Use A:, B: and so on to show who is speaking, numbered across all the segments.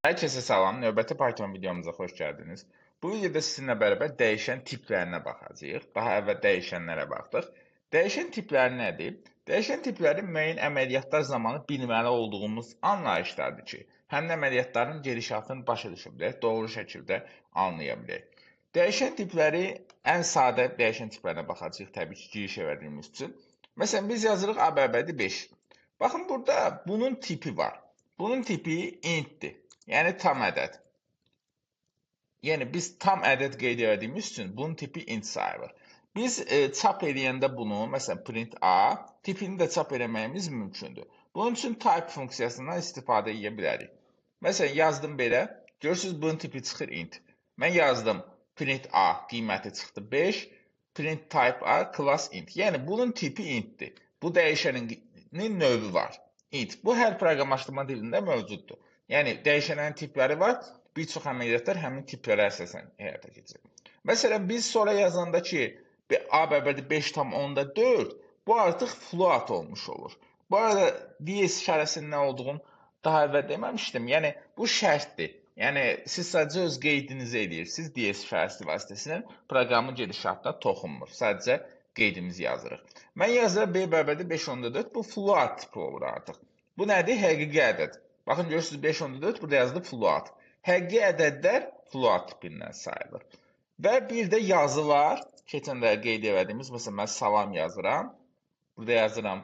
A: Herkese salam, növbəti Python videomuza xoş gəldiniz. Bu videoda sizinlə bərabər dəyişən tiplərinə baxacağıq. Daha əvvəl dəyişənlərə baxdıq. Dəyişən tipləri nədir? Dəyişən tipləri müəyyən əməliyyatlar zamanı bilməli olduğumuz anlayışlardır ki, həmin əməliyyatların gedişatını başa düşə bilək, doğru şəkildə anlaya bilək. Dəyişən tipləri ən sadə dəyişən tiplərinə baxacağıq təbii ki, giriş etdiyimiz üçün. Məsələn, biz yazırıq ABB'dir 5. Baxın burada bunun tipi var. Bunun tipi intdir. Yəni tam ədəd. Yəni biz tam ədəd qeyd etdiyimiz üçün bunun tipi int sayılır. Biz çap edəndə bunu, məsələn print A, tipini də çap etməyimiz mümkündür. Bunun üçün type funksiyasından istifadə edə bilərik. Məsələn yazdım belə, görürsüz bunun tipi çıxır int. Mən yazdım print A, qiyməti çıxdı 5, print type A, class int. Yəni bunun tipi intdir. Bu dəyişənin növü var. Int. Bu hər proqramlaşdırma dilində mövcuddur. Yəni dəyişənlərin tipləri var. Bir çox əməliyyatlar həmin tiplərə əsasən həyata keçirilir. Məsələn, biz sonra yazanda ki, A bərabəri 5,4, bu artıq float olmuş olur. Bu arada DS işarəsinin nə olduğunu daha əvvəl deməmişdim. Yəni bu şərtdir. Yəni siz sadəcə öz qeydinizi edirsiniz DS işarəsi vasitəsilə proqramın gedişatına toxunmur. Sadəcə qeydimizi yazırıq. Mən yazıram B bərabəri 5,4, bu float tipi olur artıq. Bu nədir? Həqiqi ədəd. Baxın görürsünüz 5,4 burada yazılıb float. Həqiqi ədədlər float tipindən sayılır. Və bir də yazı var. Keçən də qeyd etdiyimiz, məsələn mən salam yazıram. Burada yazıram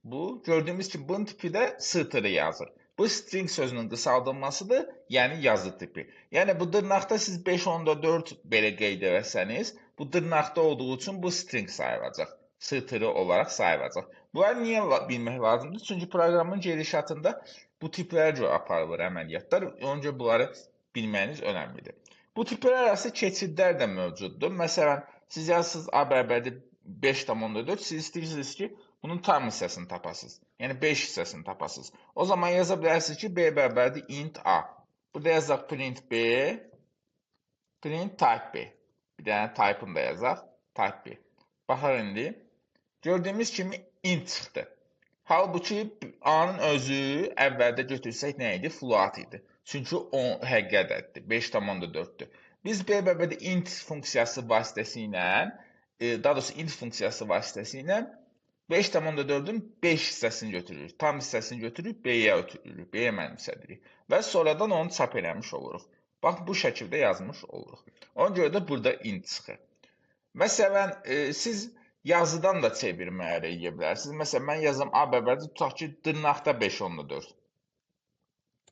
A: bu. Gördüyümüz kimi bunun tipi də str yazır. Bu string sözünün qısaldılmasıdır, yəni yazı tipi. Yəni bu dırnaqda siz 5,4 belə qeyd etsəniz, bu dırnaqda olduğu üçün bu string sayılacaq. Str olaraq sayılacaq. Bunları niyə bilmək lazımdır? Çünki proqramın gedişatında bu tiplərə görə aparılır əməliyyatlar. Ona görə bunları bilməyiniz önəmlidir. Bu tiplər arası keçidlər də mövcuddur. Məsələn, siz yazırsınız A bərabərdir 5,4, siz istəyirsiniz ki, bunun tam hissəsini tapasınız. Yəni 5 hissəsini tapasınız. O zaman yaza bilərsiniz ki, B bərabərdir int A. Burada yazaq print B, print type B. Bir dənə type-ını da yazaq, type B. Baxar indi. Gördüyümüz kimi int çıxdı. Halbuki A-nın özü əvvəldə götürsək nə idi? Float idi. Çünki o həqiqi ədəddir. 5,4-dür. Biz B bəbədə int funksiyası vasitəsilə, daha doğrusu int funksiyası vasitəsilə 5,4-ün 5 hissəsini götürürük. Tam hissəsini götürüb B-yə ötürürük. B-yə mənimsədirik. Və sonradan onu çap eləmiş oluruq. Bax, bu şəkildə yazmış oluruq. Ona görə də burada int çıxır. Məsələn, siz yazıdan da çevirmələri edə bilərsiniz. Məsələn, mən yazım A bərabərdir, tutaq ki, dırnaqda 5,4.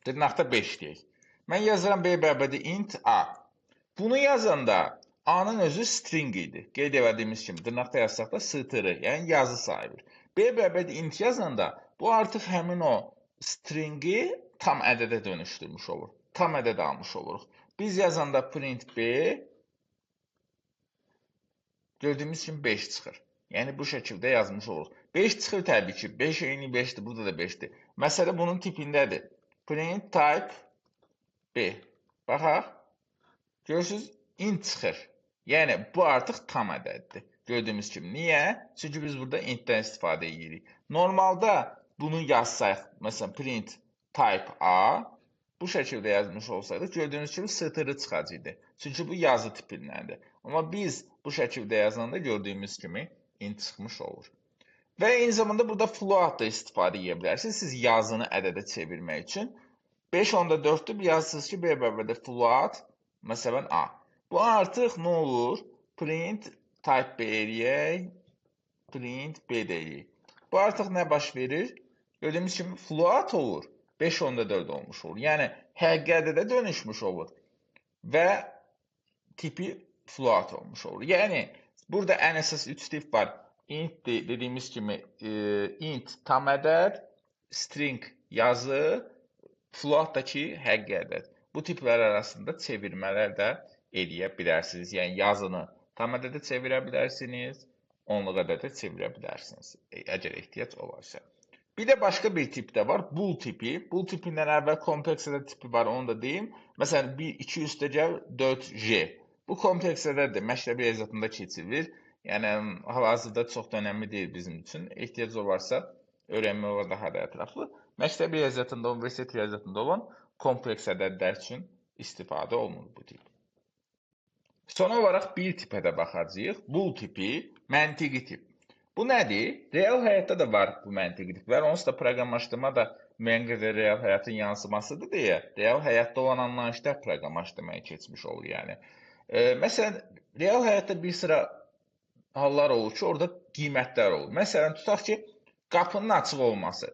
A: Dırnaqda 5 deyək. Mən yazıram B bərabərdir int A. Bunu yazanda A-nın özü string idi. Qeyd etdiyimiz kimi dırnaqda yazsaq da str, yəni yazı sayılır. B bərabərdir int yazanda bu artıq həmin o stringi tam ədədə dönüşdürmüş olur. Tam ədəd almış oluruq. Biz yazanda print B gördüyümüz kimi 5 çıxır. Yəni bu şəkildə yazmış oluruq. 5 çıxır təbii ki. 5 eyni 5-dir, burada da 5-dir. Məsələ bunun tipindədir. Print type B. Baxaq. Görürsünüz, int çıxır. Yəni bu artıq tam ədəddir. Gördüyümüz kimi. Niyə? Çünki biz burada intdən istifadə edirik. Normalda bunu yazsaq, məsələn print type A, bu şəkildə yazmış olsaydıq, gördüyünüz kimi str çıxacaqdı. Çünki bu yazı tipindəndir. Amma biz bu şəkildə yazanda gördüyümüz kimi int çıxmış olur. Və eyni zamanda burada float da istifadə edə bilərsiniz. Siz yazını ədədə çevirmək üçün 5,4-dür, yazırsınız ki, B bərabərdir float, məsələn A. Bu artıq nə olur? Print type B eləyək, print B deyək. Bu artıq nə baş verir? Gördüyümüz kimi float olur. 5,4 olmuş olur. Yəni həqiqi ədədə dönüşmüş olur və tipi float olmuş olur. Yəni burada ən əsas 3 tip var. Int dediyimiz kimi int tam ədəd, string yazı, float da ki həqiqi ədəd. Bu tiplər arasında çevirmələr də eləyə bilərsiniz. Yəni yazını tam ədədə çevirə bilərsiniz, onluq ədədə çevirə bilərsiniz, əgər ehtiyac olarsa. Bir də başqa bir tip də var, bool tipi. Bool tipindən əvvəl kompleks ədəd tipi var, onu da deyim. Məsələn, 2 üstəgəl 4J. Bu kompleks ədəddir, məktəb riyaziyyatında keçirilir. Yəni, hal-hazırda çox da önəmli deyil bizim üçün. Ehtiyac olarsa, öyrənmək olar daha da ətraflı. Məktəb riyaziyyatında, universitet riyaziyyatında olan kompleks ədədlər üçün istifadə olunur bu tip. Son olaraq bir tipə də baxacağıq. Bool tipi, məntiqi tip. Bu nədir? Real həyatda da var bu məntiqi tiplər. Onsuz da proqramlaşdırma da müəyyən qədər real həyatın yansımasıdır deyə, real həyatda olan anlayışlar proqramlaşdırmaya keçmiş olur yəni. Məsələn, real həyatda bir sıra hallar olur ki, orada qiymətlər olur. Məsələn, tutaq ki, qapının açıq olması.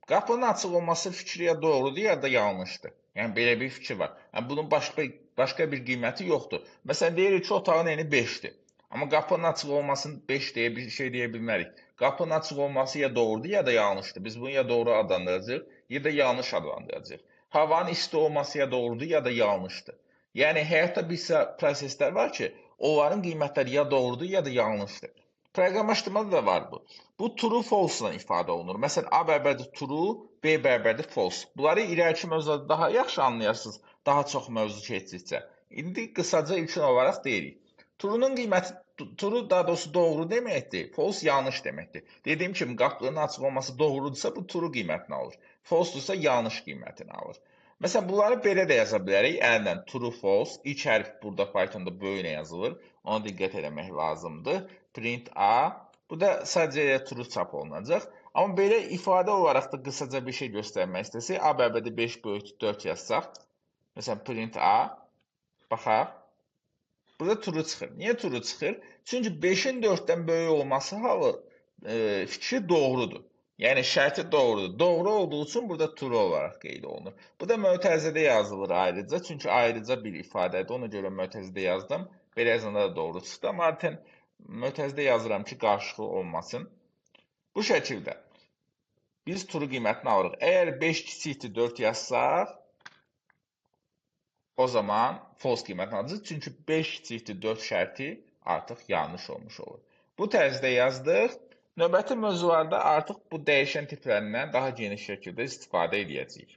A: Qapının açıq olması fikri ya doğrudur, ya da yanlışdır. Yəni belə bir fikir var. Yəni bunun başqa bir qiyməti yoxdur. Məsələn, deyirik ki, otağın eni 5-dir. Amma qapının açıq olmasını 5 deyə bir şey deyə bilmərik. Qapının açıq olması ya doğrudur, ya da yanlışdır. Biz bunu ya doğru adlandıracağıq, ya da yanlış adlandıracağıq. Havanın isti olması ya doğrudur, ya da yanlışdır. Yəni həyatda bir sıra proseslər var ki, onların qiymətləri ya doğrudur, ya da yanlışdır. Proqramlaşdırmada da var bu. Bu true false ilə ifadə olunur. Məsələn, A bərabərdir true, B bərabərdir false. Bunları irəli mövzularda daha yaxşı anlayarsınız, daha çox mövzu keçdikcə. İndi qısaca ilkin olaraq deyirik. True'nun qiyməti, true daha doğrusu doğru deməkdir, false yanlış deməkdir. Dediyim kimi, qapının açıq olması doğrudursa, bu true qiymətini alır. False-dursa yanlış qiymətini alır. Məsələn, bunları belə də yaza bilərik. Əllə true, false. İlk hərf burada Pythonda böyüklə yazılır. Ona diqqət etmək lazımdır. Print A. Bu da sadəcə true çap olunacaq. Amma belə ifadə olaraq da qısaca bir şey göstərmək istəsək, A bərabərdir 5 böyükdür 4 yazsaq. Məsələn, print A. Baxaq. Burada true çıxır. Niyə true çıxır? Çünki 5-in 4-dən böyük olması halı fikri doğrudur. Yəni şərti doğrudur. Doğru olduğu üçün burada true olaraq qeyd olunur. Bu da mötərizədə yazılır ayrıca. Çünki ayrıca bir ifadədir. Ona görə mötərizədə yazdım. Belə yazanda da doğru çıxdı. Amma artıq mötərizədə yazıram ki, qarşılıqlı olmasın. Bu şəkildə biz true qiymətini alırıq. Əgər 5 kiçikdir 4 yazsaq, o zaman false qiymətini alacağıq. Çünki 5 kiçikdir 4 şərti artıq yanlış olmuş olur. Bu tərzdə yazdıq. Növbəti mövzularda artıq bu dəyişən tiplərindən daha geniş şəkildə istifadə edəcəyik.